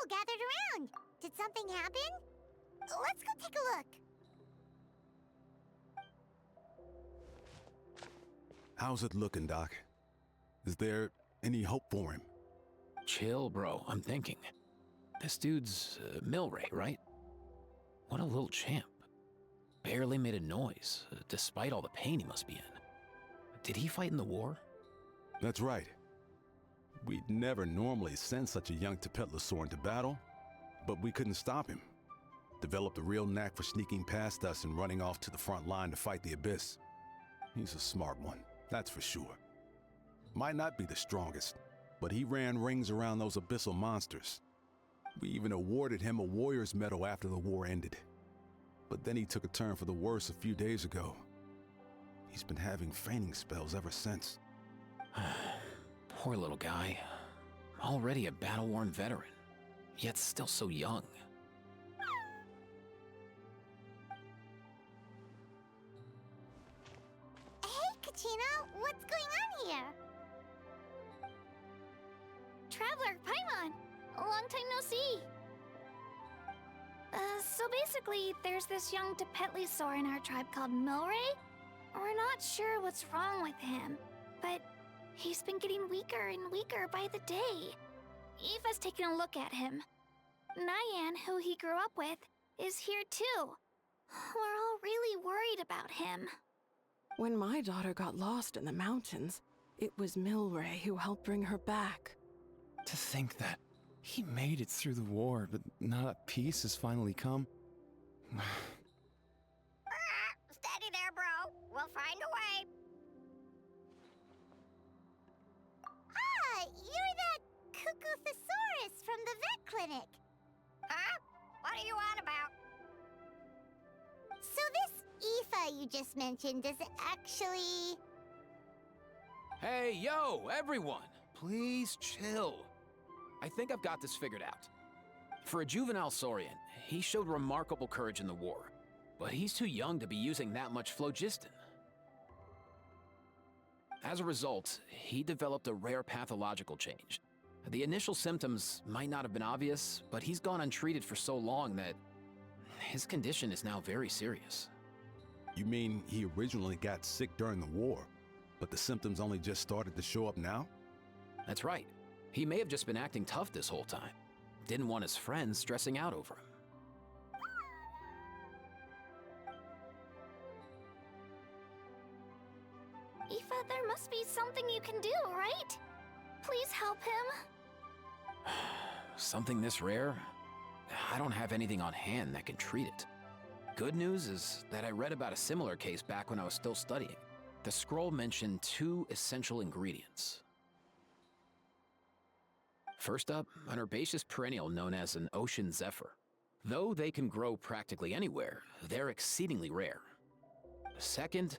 people gathered around. Did something happen? Let's go take a look. How's it looking, Doc? Is there any hope for him? Chill, bro. I'm thinking. This dude's Milray, right? What a little champ. Barely made a noise, despite all the pain he must be in. Did he fight in the war? That's right. We'd never normally send such a young Tepetlosaur into battle, but we couldn't stop him. Developed a real knack for sneaking past us and running off to the front line to fight the Abyss. He's a smart one, that's for sure. Might not be the strongest, but he ran rings around those abyssal monsters. We even awarded him a warrior's medal after the war ended. But then he took a turn for the worse a few days ago. He's been having fainting spells ever since. Poor little guy. Already a battle-worn veteran, yet still so young. Hey, Kachina, what's going on here? Traveler, Paimon, long time no see. So basically, there's this young Tepetlosaur in our tribe called Milray. We're not sure what's wrong with him, but he's been getting weaker and weaker by the day. Aoife's taking a look at him. Nyan, who he grew up with, is here too. We're all really worried about him. When my daughter got lost in the mountains, it was Milray who helped bring her back. To think that he made it through the war, but now that peace has finally come. Steady there, bro. We'll find a way. Ah, you're that Cuckoo-thesaurus from the vet clinic. Huh? What are you on about? So this Aoife you just mentioned, does it actually... Hey, yo, everyone! Please chill. I think I've got this figured out. For a juvenile saurian, he showed remarkable courage in the war, but he's too young to be using that much phlogiston. As a result, he developed a rare pathological change. The initial symptoms might not have been obvious, but he's gone untreated for so long that his condition is now very serious. You mean he originally got sick during the war, but the symptoms only just started to show up now? That's right. He may have just been acting tough this whole time. Didn't want his friends stressing out over him. Aoife, there must be something you can do, right? Please help him. Something this rare? I don't have anything on hand that can treat it. Good news is that I read about a similar case back when I was still studying. The scroll mentioned 2 essential ingredients. First up, an herbaceous perennial known as an ocean zephyr. Though they can grow practically anywhere, they're exceedingly rare. Second,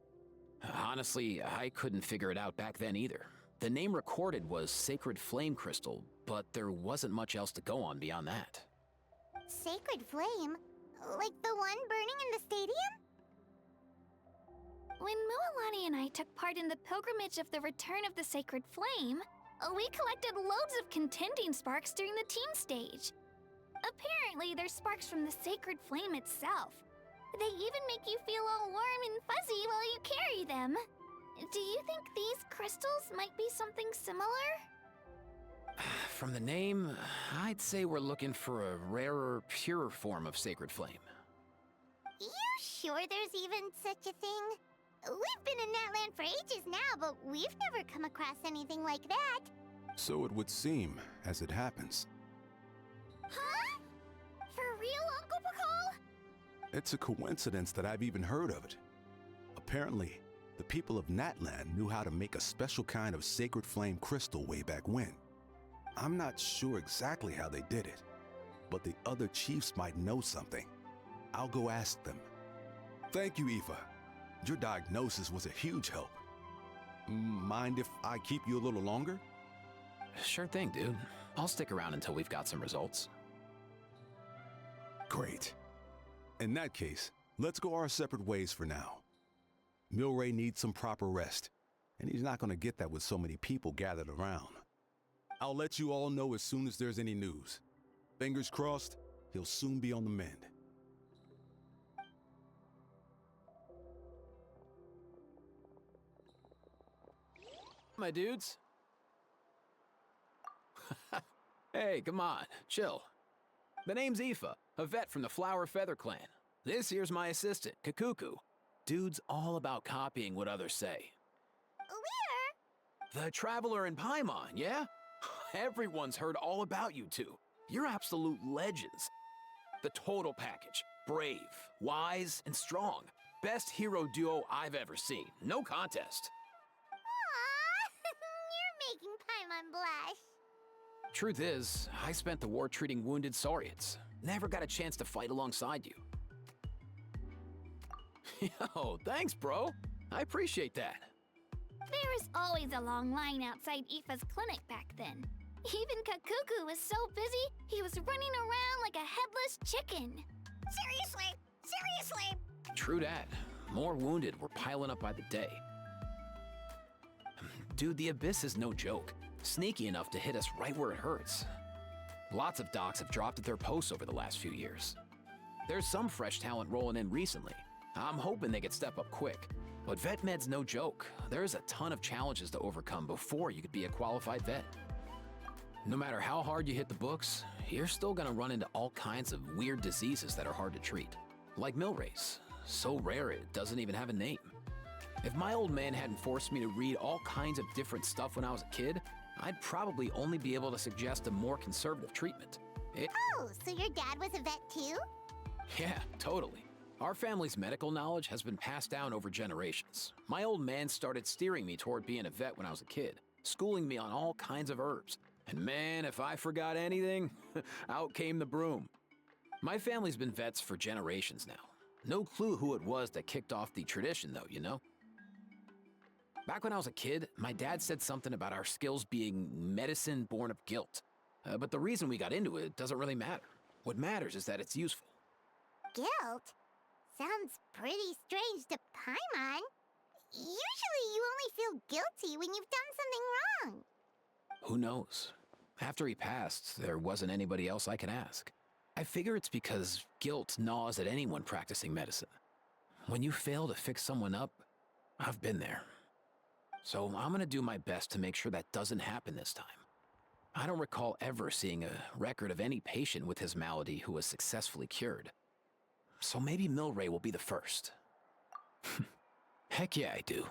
honestly, I couldn't figure it out back then either. The name recorded was Sacred Flame Crystal, but there wasn't much else to go on beyond that. Sacred Flame? Like the one burning in the stadium? When Maulana and I took part in the pilgrimage of the Return of the Sacred Flame, we collected loads of contending sparks during the team stage. Apparently, they're sparks from the Sacred Flame itself. They even make you feel all warm and fuzzy while you carry them. Do you think these crystals might be something similar? From the name, I'd say we're looking for a rarer, purer form of Sacred Flame. You sure there's even such a thing? We've been in Natlan for ages now, but we've never come across anything like that. So it would seem, as it happens. Huh? For real, Uncle Pakal? It's a coincidence that I've even heard of it. Apparently, the people of Natlan knew how to make a special kind of sacred flame crystal way back when. I'm not sure exactly how they did it, but the other chiefs might know something. I'll go ask them. Thank you, Aoife. Your diagnosis was a huge help. Mind if I keep you a little longer? Sure thing, dude. I'll stick around until we've got some results. Great. In that case, let's go our separate ways for now. Milray needs some proper rest, and he's not going to get that with so many people gathered around. I'll let you all know as soon as there's any news. Fingers crossed, he'll soon be on the mend. My dudes. Hey, come on, chill. The name's Aoife, a vet from the Flower Feather clan. This here's my assistant, Kakuku. Dude's all about copying what others say. We're... The Traveler in Paimon, yeah? Everyone's heard all about you two. You're absolute legends. The total package. Brave, wise, and strong. Best hero duo I've ever seen. No contest. Aww, you're making Paimon blush. Truth is, I spent the war treating wounded saurians. Never got a chance to fight alongside you. Yo, thanks, bro. I appreciate that. There was always a long line outside Aoife's clinic back then. Even Kakuku was so busy, he was running around like a headless chicken. Seriously? Seriously? True that. More wounded were piling up by the day. Dude, the Abyss is no joke. Sneaky enough to hit us right where it hurts. Lots of docs have dropped at their posts over the last few years. There's some fresh talent rolling in recently. I'm hoping they could step up quick. But vet med's no joke. There's a ton of challenges to overcome before you could be a qualified vet. No matter how hard you hit the books, you're still gonna run into all kinds of weird diseases that are hard to treat. Like Milray's. So rare it doesn't even have a name. If my old man hadn't forced me to read all kinds of different stuff when I was a kid, I'd probably only be able to suggest a more conservative treatment. Oh, so your dad was a vet too? Yeah, totally. Our family's medical knowledge has been passed down over generations. My old man started steering me toward being a vet when I was a kid, schooling me on all kinds of herbs. And man, if I forgot anything, out came the broom. My family's been vets for generations now. No clue who it was that kicked off the tradition though, you know? Back when I was a kid, my dad said something about our skills being medicine born of guilt. But the reason we got into it doesn't really matter. What matters is that it's useful. Guilt? Sounds pretty strange to Paimon. Usually you only feel guilty when you've done something wrong. Who knows? After he passed, there wasn't anybody else I could ask. I figure it's because guilt gnaws at anyone practicing medicine. When you fail to fix someone up, I've been there. So I'm gonna do my best to make sure that doesn't happen this time. I don't recall ever seeing a record of any patient with his malady who was successfully cured. So maybe Milray will be the first. Heck yeah, I do.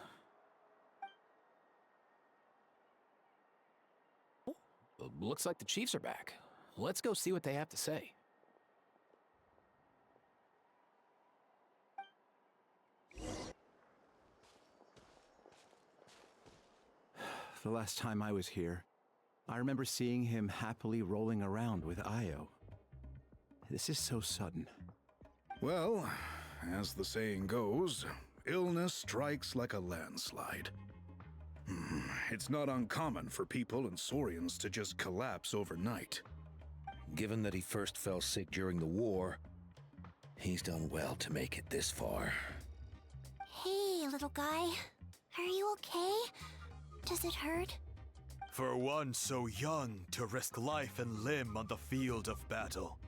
Looks like the Chiefs are back. Let's go see what they have to say. The last time I was here, I remember seeing him happily rolling around with Io. This is so sudden. Well, as the saying goes, illness strikes like a landslide. It's not uncommon for people and saurians to just collapse overnight. Given that he first fell sick during the war, he's done well to make it this far. Hey, little guy. Are you okay? Does it hurt? For one so young to risk life and limb on the field of battle.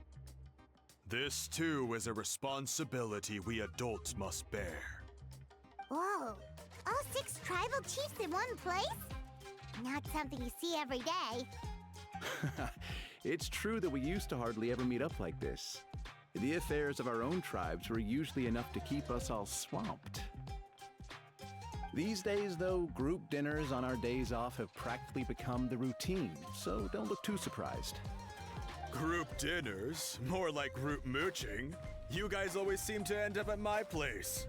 This too is a responsibility we adults must bear. Whoa, all 6 tribal chiefs in one place? Not something you see every day. It's true that we used to hardly ever meet up like this. The affairs of our own tribes were usually enough to keep us all swamped. These days, though, group dinners on our days off have practically become the routine, so don't look too surprised. Group dinners? More like group mooching. You guys always seem to end up at my place.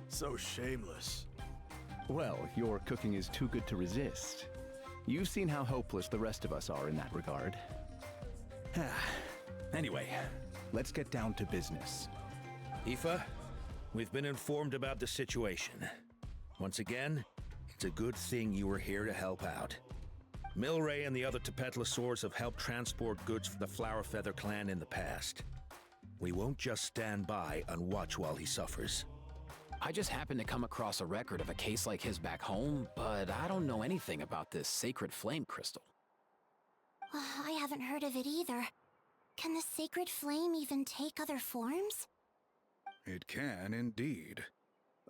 So shameless. Well, your cooking is too good to resist. You've seen how hopeless the rest of us are in that regard. Anyway, let's get down to business. Aoife, we've been informed about the situation. Once again, it's a good thing you were here to help out. Milray and the other Tepetlosaurs have helped transport goods for the Flower Feather clan in the past. We won't just stand by and watch while he suffers. I just happened to come across a record of a case like his back home, but I don't know anything about this sacred flame crystal. I haven't heard of it either. Can the sacred flame even take other forms? It can indeed.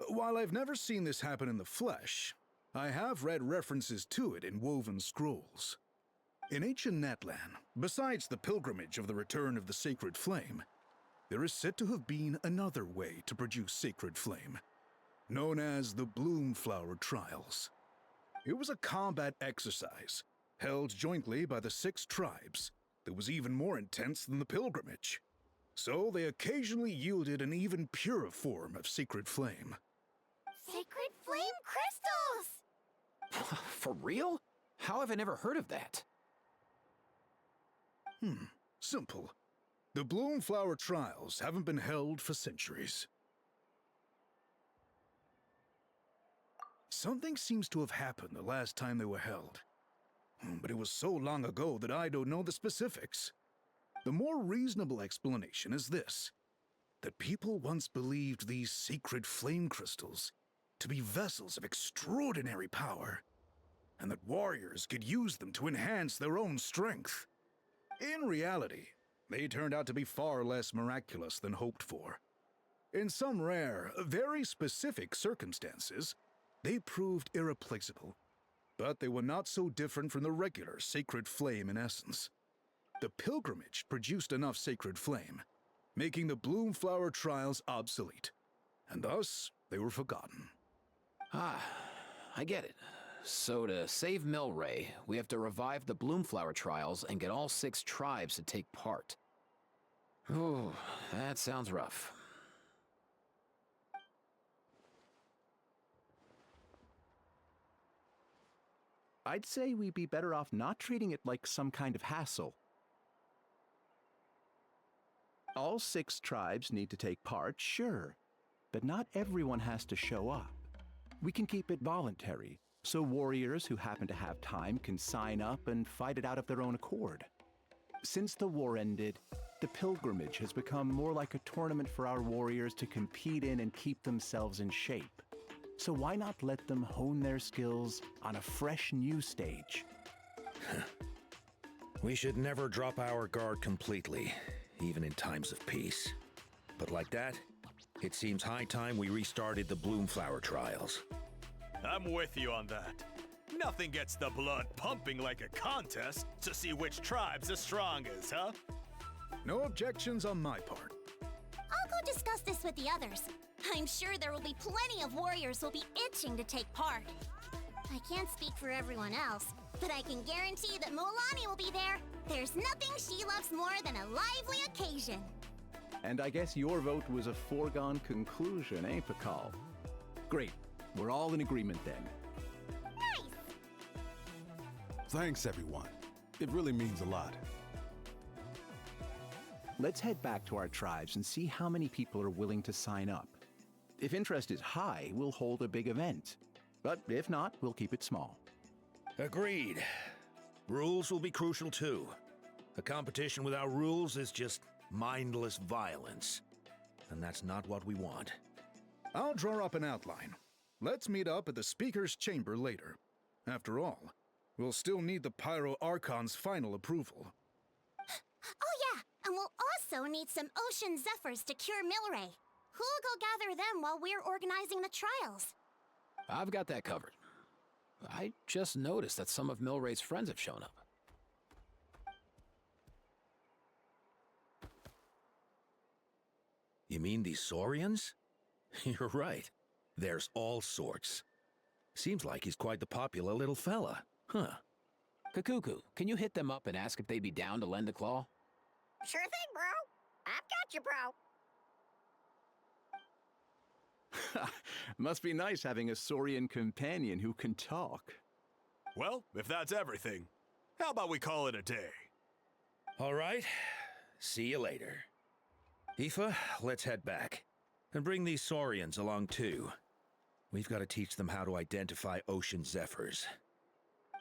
While I've never seen this happen in the flesh, I have read references to it in woven scrolls. In ancient Natlan, besides the pilgrimage of the return of the sacred flame, there is said to have been another way to produce sacred flame, known as the Bloomflower Trials. It was a combat exercise, held jointly by the 6 tribes, that was even more intense than the pilgrimage. So they occasionally yielded an even purer form of sacred flame. Sacred flame crystals! For real? How have I never heard of that? Simple. The Bloomflower Trials haven't been held for centuries. Something seems to have happened the last time they were held. But it was so long ago that I don't know the specifics. The more reasonable explanation is this: that people once believed these sacred flame crystals to be vessels of extraordinary power, and that warriors could use them to enhance their own strength. In reality, they turned out to be far less miraculous than hoped for. In some rare, very specific circumstances, they proved irreplaceable, but they were not so different from the regular sacred flame in essence. The pilgrimage produced enough sacred flame, making the Bloomflower Trials obsolete, and thus they were forgotten. Ah, I get it. So to save Milray, we have to revive the Bloomflower Trials and get all 6 tribes to take part. Ooh, that sounds rough. I'd say we'd be better off not treating it like some kind of hassle. All 6 tribes need to take part, sure, but not everyone has to show up. We can keep it voluntary, so warriors who happen to have time can sign up and fight it out of their own accord. Since the war ended, the pilgrimage has become more like a tournament for our warriors to compete in and keep themselves in shape. So why not let them hone their skills on a fresh new stage? We should never drop our guard completely, even in times of peace. But like that, it seems high time we restarted the Bloomflower Trials. I'm with you on that. Nothing gets the blood pumping like a contest to see which tribe's the strongest, huh? No objections on my part. I'll go discuss this with the others. I'm sure there will be plenty of warriors who'll be itching to take part. I can't speak for everyone else, but I can guarantee that Maulana will be there. There's nothing she loves more than a lively occasion. And I guess your vote was a foregone conclusion, eh, Pakal? Great. We're all in agreement then. Nice! Thanks, everyone. It really means a lot. Let's head back to our tribes and see how many people are willing to sign up. If interest is high, we'll hold a big event. But if not, we'll keep it small. Agreed. Rules will be crucial too. A competition without rules is just mindless violence. And that's not what we want. I'll draw up an outline. Let's meet up at the Speaker's Chamber later. After all, we'll still need the Pyro Archon's final approval. Oh yeah, and we'll also need some ocean zephyrs to cure Milray. Who'll go gather them while we're organizing the trials? I've got that covered. I just noticed that some of Milray's friends have shown up. You mean these saurians? You're right. There's all sorts. Seems like he's quite the popular little fella, huh? Kakuku, can you hit them up and ask if they'd be down to lend a claw? Sure thing, bro. I've got you, bro. Must be nice having a saurian companion who can talk. Well, if that's everything, how about we call it a day? All right. See you later. Aoife, let's head back. And bring these saurians along too. We've got to teach them how to identify ocean zephyrs.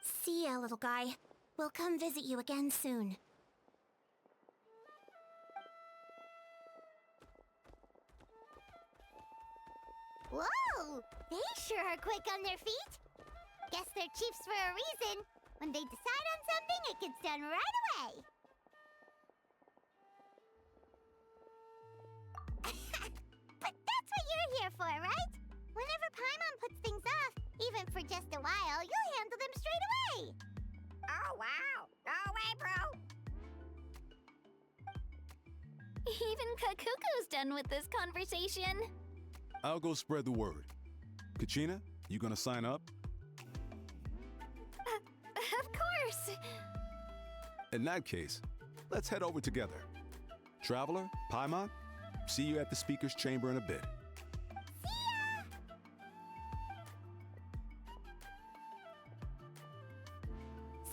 See ya, little guy. We'll come visit you again soon. Whoa! They sure are quick on their feet. Guess they're chiefs for a reason. When they decide on something, it gets done right away. But that's what you're here for, right? Whenever Paimon puts things off, even for just a while, you'll handle them straight away. Oh, wow. No way, bro. Even Kakuku's done with this conversation. I'll go spread the word. Kachina, you gonna sign up? Of course. In that case, let's head over together. Traveler, Paimon, see you at the speaker's chamber in a bit.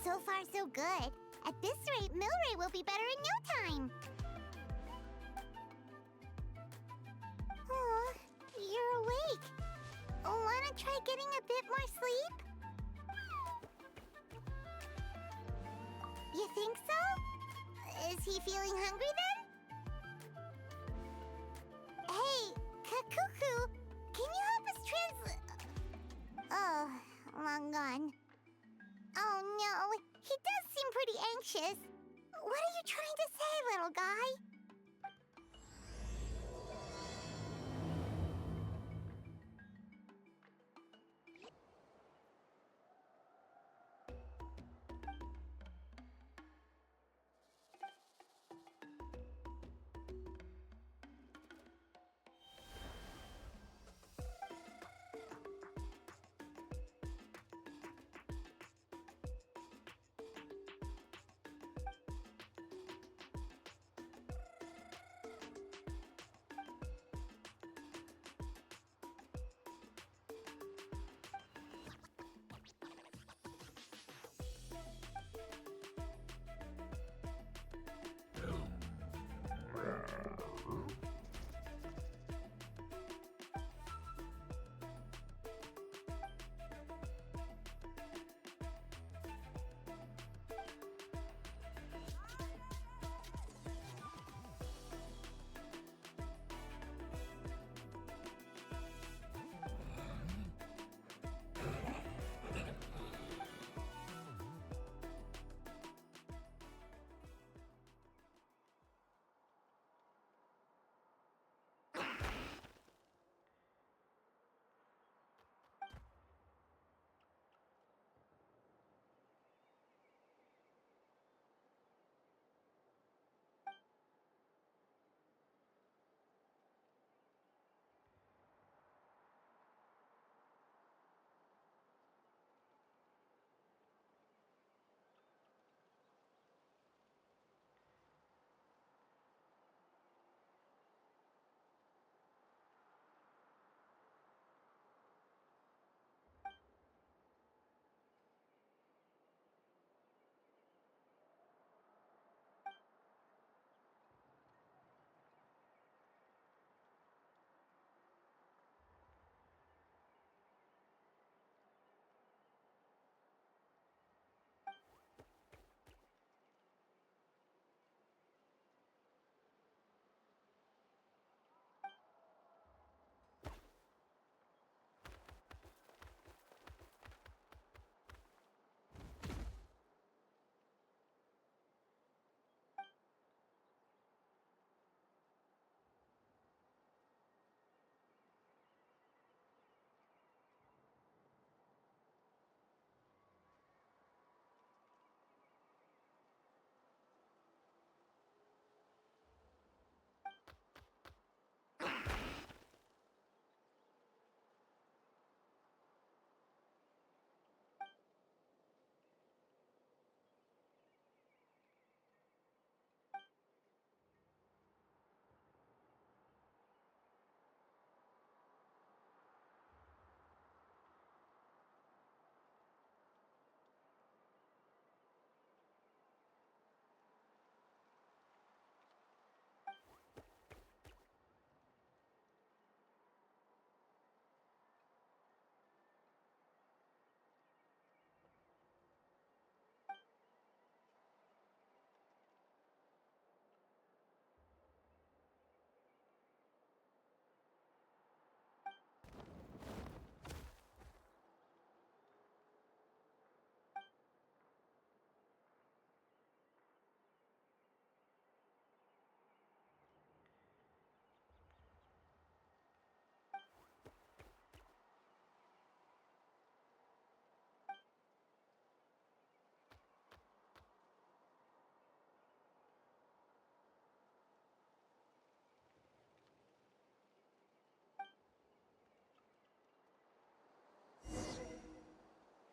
So far, so good. At this rate, Milray will be better in no time. Oh, you're awake. Wanna try getting a bit more sleep? You think so? Is he feeling hungry then? Hey, Kakuku, can you help us Oh, long gone. Oh no, he does seem pretty anxious. What are you trying to say, little guy?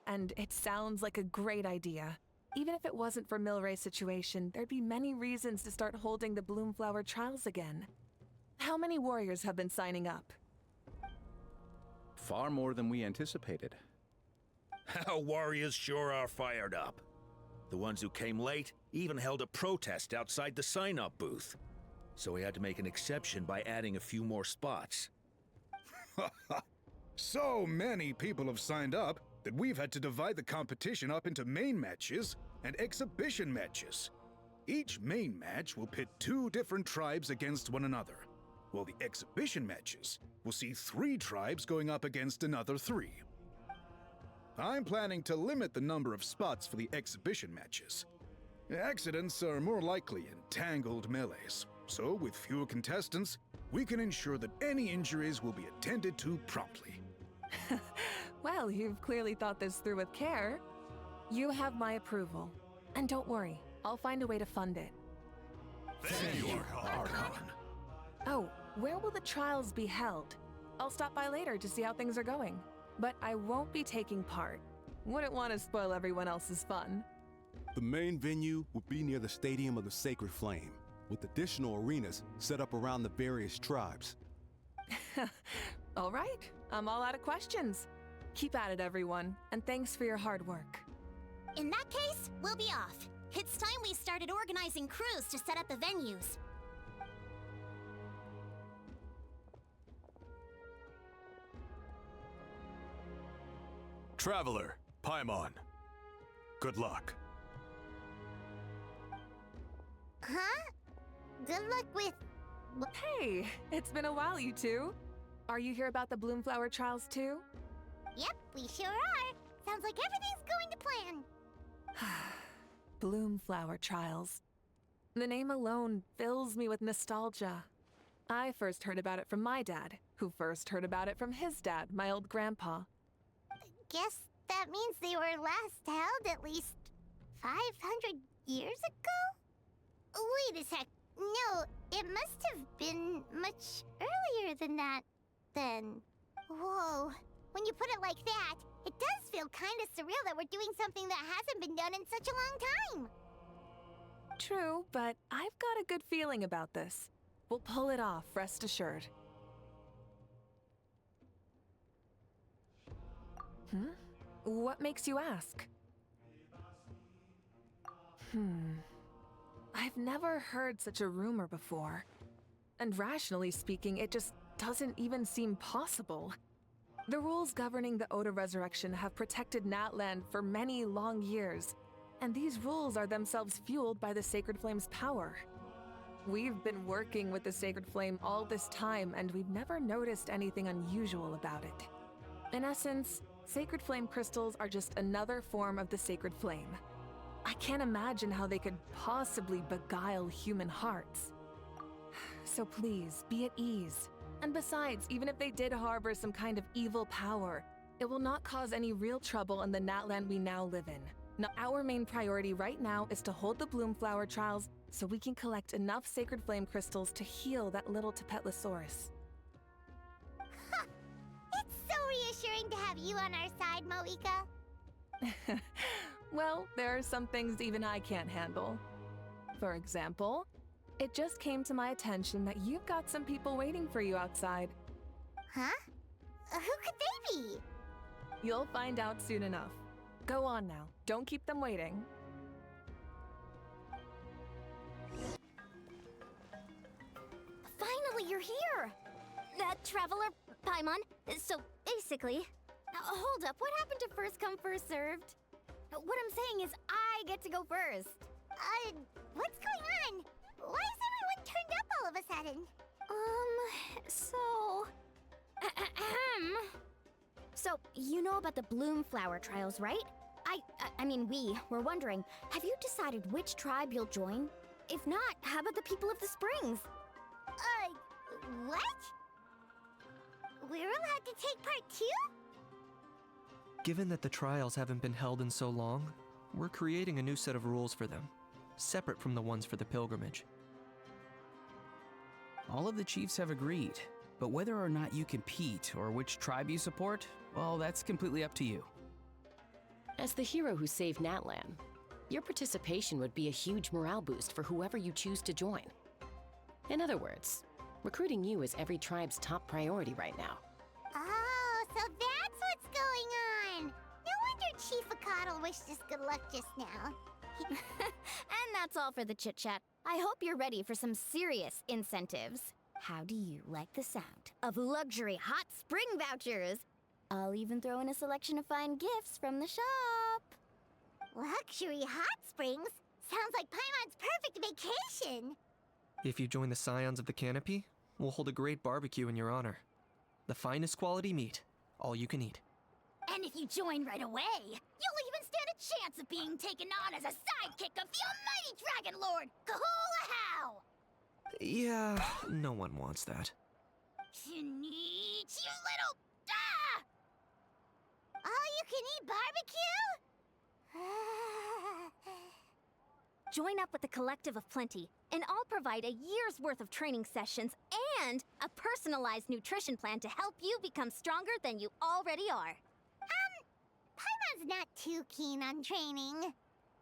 and it sounds like a great idea. Even if it wasn't for Milray's situation, there'd be many reasons to start holding the Bloomflower trials again. How many warriors have been signing up? Far more than we anticipated. Our warriors sure are fired up. The ones who came late even held a protest outside the sign-up booth. So we had to make an exception by adding a few more spots. So many people have signed up that we've had to divide the competition up into main matches and exhibition matches. Each main match will pit 2 different tribes against one another, while the exhibition matches will see 3 tribes going up against another 3. I'm planning to limit the number of spots for the exhibition matches. Accidents are more likely in tangled melees, so with fewer contestants, we can ensure that any injuries will be attended to promptly. Well, you've clearly thought this through with care. You have my approval. And don't worry, I'll find a way to fund it. Thank you, Archon. Oh, where will the trials be held? I'll stop by later to see how things are going. But I won't be taking part. Wouldn't want to spoil everyone else's fun. The main venue will be near the Stadium of the Sacred Flame, with additional arenas set up around the various tribes. All right, I'm all out of questions. Keep at it, everyone, and thanks for your hard work. In that case, we'll be off. It's time we started organizing crews to set up the venues. Traveler, Paimon. Good luck. Huh? Good luck with... Hey, it's been a while, you two. Are you here about the Bloomflower trials too? Yep, we sure are. Sounds like everything's going to plan. Bloomflower trials. The name alone fills me with nostalgia. I first heard about it from my dad, who first heard about it from his dad, my old grandpa. Guess that means they were last held at least 500 years ago? Wait a sec. No, it must have been much earlier than that, then. Whoa. When you put it like that, it does feel kind of surreal that we're doing something that hasn't been done in such a long time. True, but I've got a good feeling about this. We'll pull it off, rest assured. What makes you ask? I've never heard such a rumor before. And rationally speaking, it just doesn't even seem possible. The rules governing the Oda resurrection have protected Natlan for many long years, and these rules are themselves fueled by the Sacred Flame's power. We've been working with the Sacred Flame all this time, and we've never noticed anything unusual about it. In essence, Sacred Flame crystals are just another form of the Sacred Flame. I can't imagine how they could possibly beguile human hearts. So please, be at ease. And besides, even if they did harbor some kind of evil power, it will not cause any real trouble in the Natlan we now live in. Now, our main priority right now is to hold the Bloomflower trials so we can collect enough Sacred Flame crystals to heal that little Tapetlosaurus. It's so reassuring to have you on our side, Moika. Well, there are some things even I can't handle. For example, it just came to my attention that you've got some people waiting for you outside. Huh? Who could they be? You'll find out soon enough. Go on now. Don't keep them waiting. Finally, you're here! Traveler, Paimon. So, basically... hold up, what happened to first come, first served? What I'm saying is I get to go first. What's going on? Why is everyone turned up all of a sudden? So, you know about the Bloomflower trials, right? I mean, we were wondering, have you decided which tribe you'll join? If not, how about the people of the Springs? What? We're allowed to take part too? Given that the trials haven't been held in so long, we're creating a new set of rules for them, separate from the ones for the pilgrimage. All of the chiefs have agreed, but whether or not you compete or which tribe you support, well, that's completely up to you. As the hero who saved Natlan, your participation would be a huge morale boost for whoever you choose to join. In other words, recruiting you is every tribe's top priority right now. Oh, so that's what's going on! No wonder Chief Akatl wished us good luck just now. And that's all for the chit-chat. I hope you're ready for some serious incentives. How do you like the sound of luxury hot spring vouchers? I'll even throw in a selection of fine gifts from the shop. Luxury hot springs? Sounds like Paimon's perfect vacation! If you join the Scions of the Canopy, we'll hold a great barbecue in your honor. The finest quality meat, all you can eat. And if you join right away, you'll even stand a chance of being taken on as a sidekick of the almighty Dragon Lord, Kahula-How! Yeah, no one wants that. You little... Ah! All-you-can-eat barbecue? Join up with the Collective of Plenty, and I'll provide a year's worth of training sessions and a personalized nutrition plan to help you become stronger than you already are. Paimon's not too keen on training,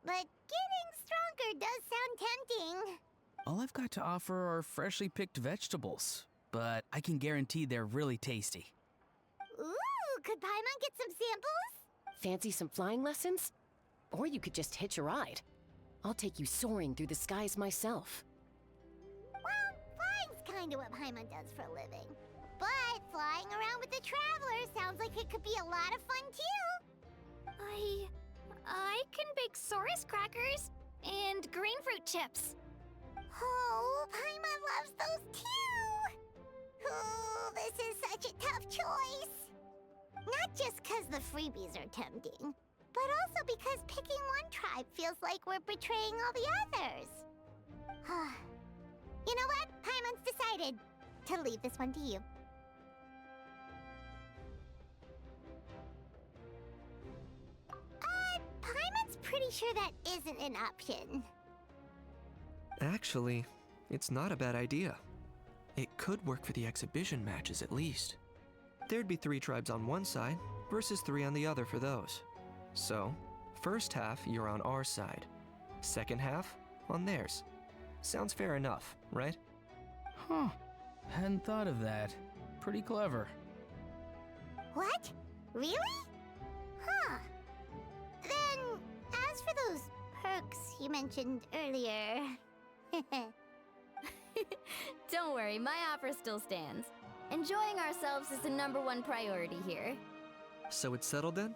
but getting stronger does sound tempting. All I've got to offer are freshly picked vegetables, but I can guarantee they're really tasty. Ooh, could Paimon get some samples? Fancy some flying lessons? Or you could just hitch a ride. I'll take you soaring through the skies myself. Well, flying's kinda what Paimon does for a living. But flying around with the Traveler sounds like it could be a lot of fun too. I can bake Saurus crackers and green fruit chips. Oh, Paimon loves those too! Ooh, this is such a tough choice. Not just 'cause the freebies are tempting, but also because picking one tribe feels like we're betraying all the others. You know what? Paimon's decided to leave this one to you. Paimon's pretty sure that isn't an option. Actually, it's not a bad idea. It could work for the exhibition matches at least. There'd be 3 tribes on one side versus 3 on the other for those. So, first half you're on our side, second half on theirs. Sounds fair enough, right? Huh. Hadn't thought of that. Pretty clever. What? Really? Huh. Then, as for those perks you mentioned earlier... Don't worry, my offer still stands. Enjoying ourselves is the #1 priority here. So it's settled then?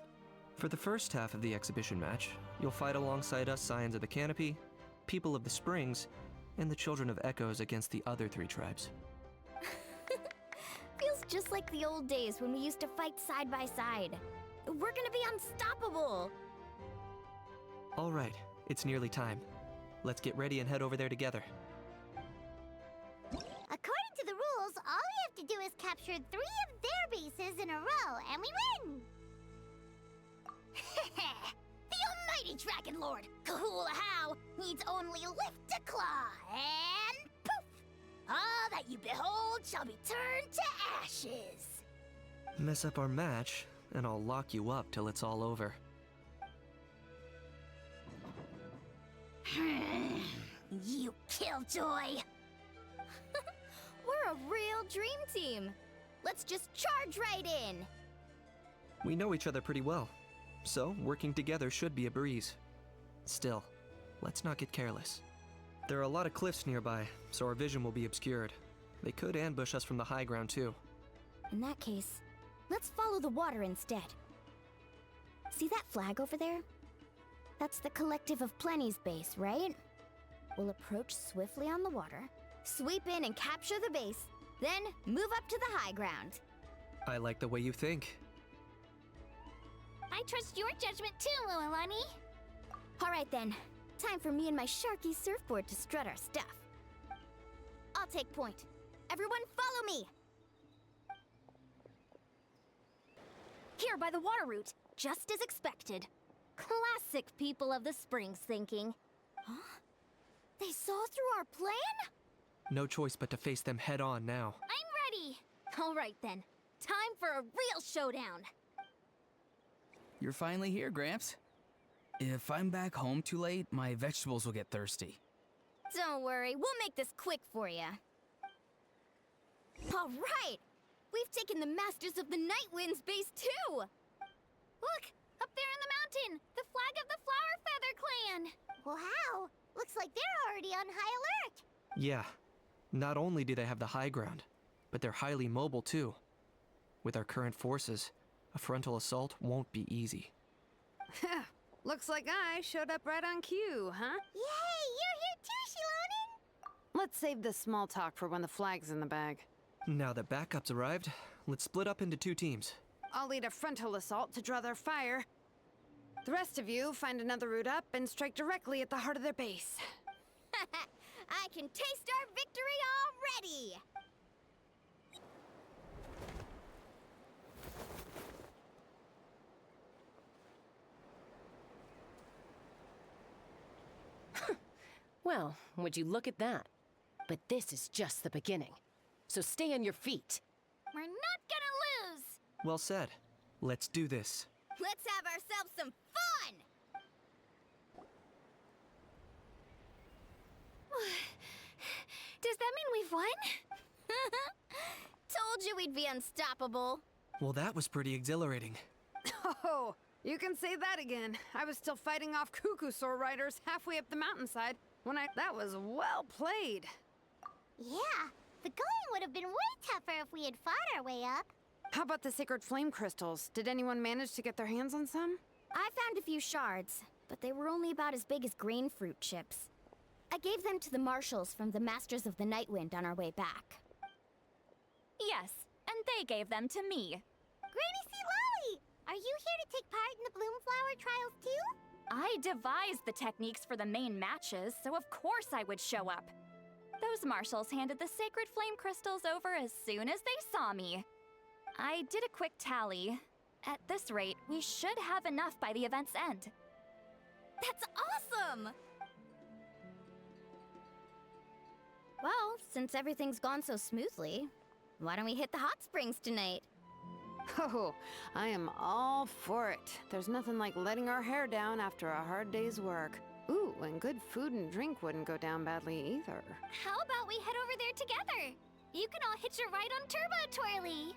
For the first half of the exhibition match, you'll fight alongside us Scions of the Canopy, People of the Springs, and the Children of Echoes against the other 3 tribes. Feels just like the old days when we used to fight side by side. We're gonna be unstoppable! All right, it's nearly time. Let's get ready and head over there together. According to the rules, all we have to do is capture 3 of their bases in a row, and we win! The almighty Dragon Lord, Kahula-How, needs only lift a claw, and poof! All that you behold shall be turned to ashes. Mess up our match, and I'll lock you up till it's all over. You killjoy! We're a real dream team. Let's just charge right in. We know each other pretty well, so working together should be a breeze. Still, let's not get careless. There are a lot of cliffs nearby, so our vision will be obscured. They could ambush us from the high ground too. In that case, let's follow the water instead. See that flag over there? That's the Collective of Plenty's base, right? We'll approach swiftly on the water, sweep in and capture the base, then move up to the high ground. I like the way you think. I trust your judgment too, Maulana. All right then, time for me and my Sharky surfboard to strut our stuff. I'll take point. Everyone follow me! Here by the water route, just as expected. Classic People of the Springs thinking. Huh? They saw through our plan? No choice but to face them head on now. I'm ready! All right then, time for a real showdown. You're finally here, Gramps. If I'm back home too late, my vegetables will get thirsty. Don't worry, we'll make this quick for you. All right! We've taken the Masters of the Night Wind's base too! Look! Up there in the mountain! The flag of the Flower Feather Clan! Wow! Looks like they're already on high alert! Yeah. Not only do they have the high ground, but they're highly mobile too. With our current forces, a frontal assault won't be easy. Looks like I showed up right on cue, huh? Yay! You're here too, Shilonen! Let's save the small talk for when the flag's in the bag. Now that backup's arrived, let's split up into 2 teams. I'll lead a frontal assault to draw their fire. The rest of you find another route up and strike directly at the heart of their base. I can taste our victory already! Well, would you look at that? But this is just the beginning. So stay on your feet. We're not gonna lose! Well said. Let's do this. Let's have ourselves some fun! Does that mean we've won? Told you we'd be unstoppable. Well, that was pretty exhilarating. Oh, you can say that again. I was still fighting off Cuckoosaur riders halfway up the mountainside when that was well played. Yeah, the going would have been way tougher if we had fought our way up. How about the sacred flame crystals? Did anyone manage to get their hands on some? I found a few shards, but they were only about as big as grain fruit chips. I gave them to the marshals from the Masters of the Nightwind on our way back. Yes, and they gave them to me. Granny C. Lolly! Are you here to take part in the Bloomflower trials too? I devised the techniques for the main matches, so of course I would show up. Those marshals handed the sacred flame crystals over as soon as they saw me. I did a quick tally. At this rate, we should have enough by the event's end. That's awesome! Well, since everything's gone so smoothly, why don't we hit the hot springs tonight? Oh, I am all for it. There's nothing like letting our hair down after a hard day's work. Ooh, and good food and drink wouldn't go down badly either. How about we head over there together? You can all hitch a ride on Turbo Twirly.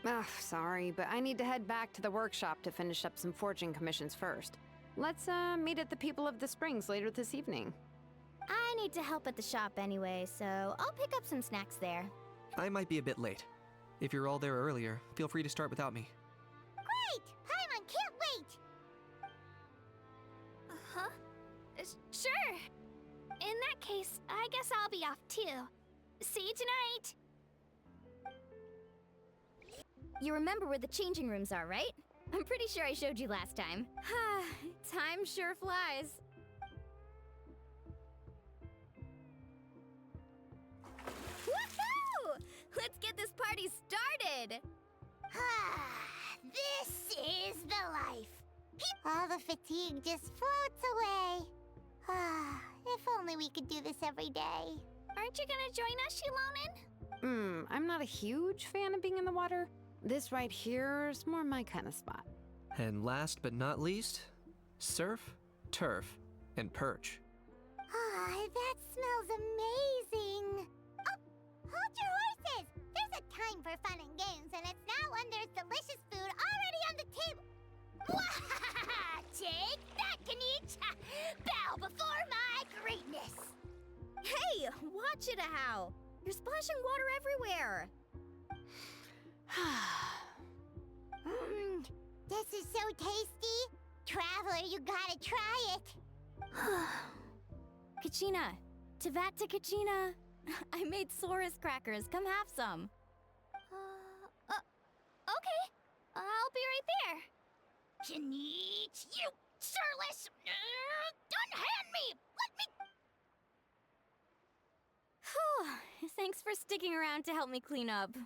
Ugh, sorry, but I need to head back to the workshop to finish up some forging commissions first. Let's, meet at the People of the Springs later this evening. I need to help at the shop anyway, so I'll pick up some snacks there. I might be a bit late. If you're all there earlier, feel free to start without me. Great! Paimon can't wait! Huh? Sure. In that case, I guess I'll be off too. See you tonight. You remember where the changing rooms are, right? I'm pretty sure I showed you last time. Time sure flies. Woohoo! Let's get this party started! This is the life. All the fatigue just floats away. If only we could do this every day. Aren't you gonna join us, Shilonen? I'm not a huge fan of being in the water. This right here is more my kind of spot. And last but not least, surf, turf, and perch. That smells amazing. Oh, hold your horses. There's a time for fun and games, and it's now when there's delicious food already on the table. Take that, Kanich! Bow before my greatness. Hey, watch it, how? You're splashing water everywhere. This is so tasty. Traveler, you gotta try it. Kachina, Tevat to Kachina. I made Sora's crackers. Come have some. Okay. I'll be right there. Kanich, you surless! Unhand me! Let me... Thanks for sticking around to help me clean up. No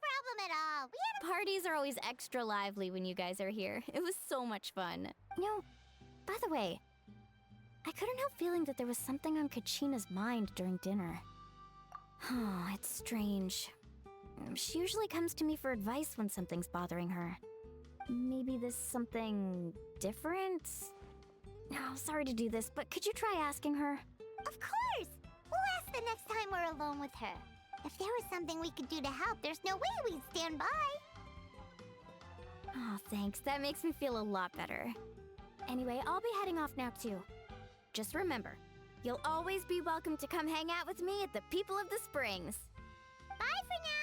problem at all. Parties are always extra lively when you guys are here. It was so much fun. By the way, I couldn't help feeling that there was something on Kachina's mind during dinner. It's strange. She usually comes to me for advice when something's bothering her. Maybe this something different? Oh, sorry to do this, but could you try asking her? Of course! We'll ask the next time we're alone with her. If there was something we could do to help, there's no way we'd stand by. Oh, thanks. That makes me feel a lot better. Anyway, I'll be heading off now, too. Just remember, you'll always be welcome to come hang out with me at the People of the Springs. Bye for now!